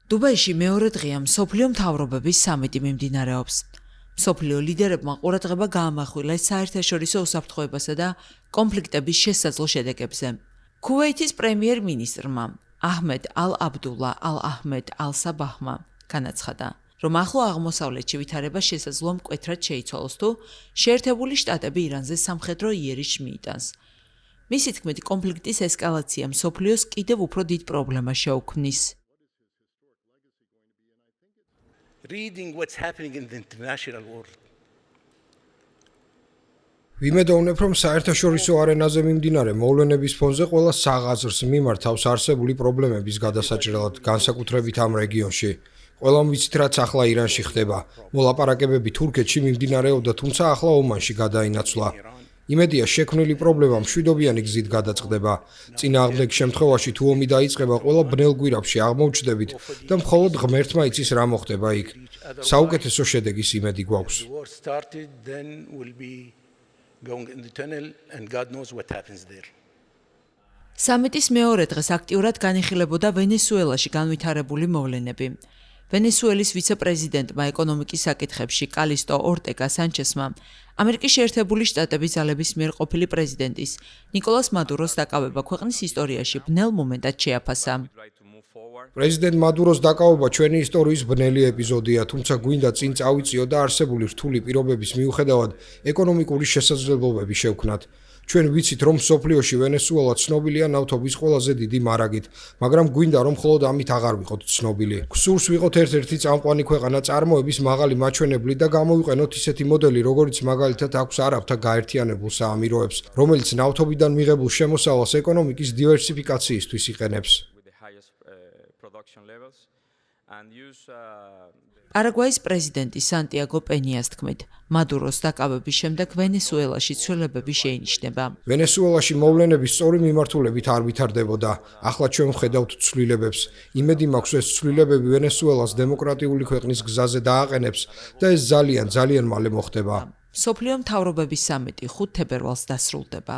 დუბაიში მეორე დღეა მსოფლიო მთავრობების სამიტი მიმდინარეობს. მსოფლიო ლიდერებმა ყურადღება გაამახვილეს საერთაშორისო უსაფრთხოებასა და კონფლიქტების შესაძლო შედეგებზე. ქუვეითის პრემიერ-მინისტრმა აჰმედ ალ-აბდულლა ალ-აჰმედ ალ-საბაჰმა განაცხადა, რომ ახლო აღმოსავლეთში ვითარება შესაძლო მკვეთრად შეიცვალოს თუ შეერთებული შტატები ირანზე სამხედრო იერიშს მიიტანს. მისი თქმით, კონფლიქტის ესკალაცია მსოფლიოს კიდევ უფრო დიდ პრობლემას შეუქმნის. Reading what's happening in the international world. ვიმედოვნებ, რომ საერთაშორისო არენაზე მიმდინარე მოვლენების ფონზე ყველა საღაზრს მიმართავს არსებული პრობლემების გადასაჭრელად, განსაკუთრებით ამ რეგიონში. ყველამ ვიცით, რაც ახლა ირანში ხდება. მოლაპარაკებები თურქეთში მიმდინარეობდა, თუმცა ახლა ომანში გადაინაცვლა. იმედია, შექმნილი პრობლემა მშვიდობიანი გზით გადაწყდება. წინააღმდეგ შემთხვევაში თუ ომი დაიწყება, ყველა ბნელ გვირაბში აღმოჩნდებით და მხოლოდ ღმერთმა იცის რა მოხდება იქ. საუკეთესო შედეგის იმედი გვაქვს. სამიტის მეორე დღეს აქტიურად განიხილებოდა ვენესუელაში განვითარებული მოვლენები. ვენესუელის ვიცე-პრეზიდენტმა ეკონომიკის საკითხებში კალისტო ორტეგა სანჩესმა ამერიკის შეერთებული შტატების ძალების მიერ ყოფილი პრეზიდენტის ნიკოლას მადუროს დაკავება ქვეყნის ისტორიაში ბნელ მომენტად შეაფასა. პრეზიდენტ მადუროს დაკავება ჩვენი ისტორიის ბნელი ეპიზოდია, თუმცა გვინდა წინ წავიწიო და არსებული რთული პირობების მიუხედავად ეკონომიკური შესაძლებლობები შევქმნათ. ჩვენ ვიცით, რომ მსოფლიოში ვენესუელა ცნობილია ნავთობის ყველაზე დიდი მარაგით, მაგრამ გვინდა, რომ მხოლოდ ამით აღარ ვიყოთ ცნობილი. გსურს ვიყოთ ერთ-ერთი წამყვანი ქვეყანა წარმოების მაღალი მაჩვენებლით და გამოვიყენოთ ისეთი მოდელი, როგორიც მაგალითად აქვს არაბთა გაერთიანებულ საამიროებს, რომელიც ნავთობიდან მიღებულ შემოსავალს ეკონომიკის დივერსიფიკაციისთვის იყენებს. პარაგვაის პრეზიდენტი სანტიაგო პენიას თქმით, მადუროს დაკავების შემდეგ ვენესუელაში ცვლილებები შეინიშნება. ვენესუელაში მოვლენების სწორი მიმართულებით არ ვითარდებოდა. ახლა ჩვენ ვხედავთ ცვლილებებს. იმედი მაქვს, ეს ცვლილებები ვენესუელას დემოკრატიული ქვეყნის გზაზე დააყენებს და ეს ძალიან მალე მოხდება. მსოფლიო მთავრობების სამიტი 5 თებერვალს დასრულდება.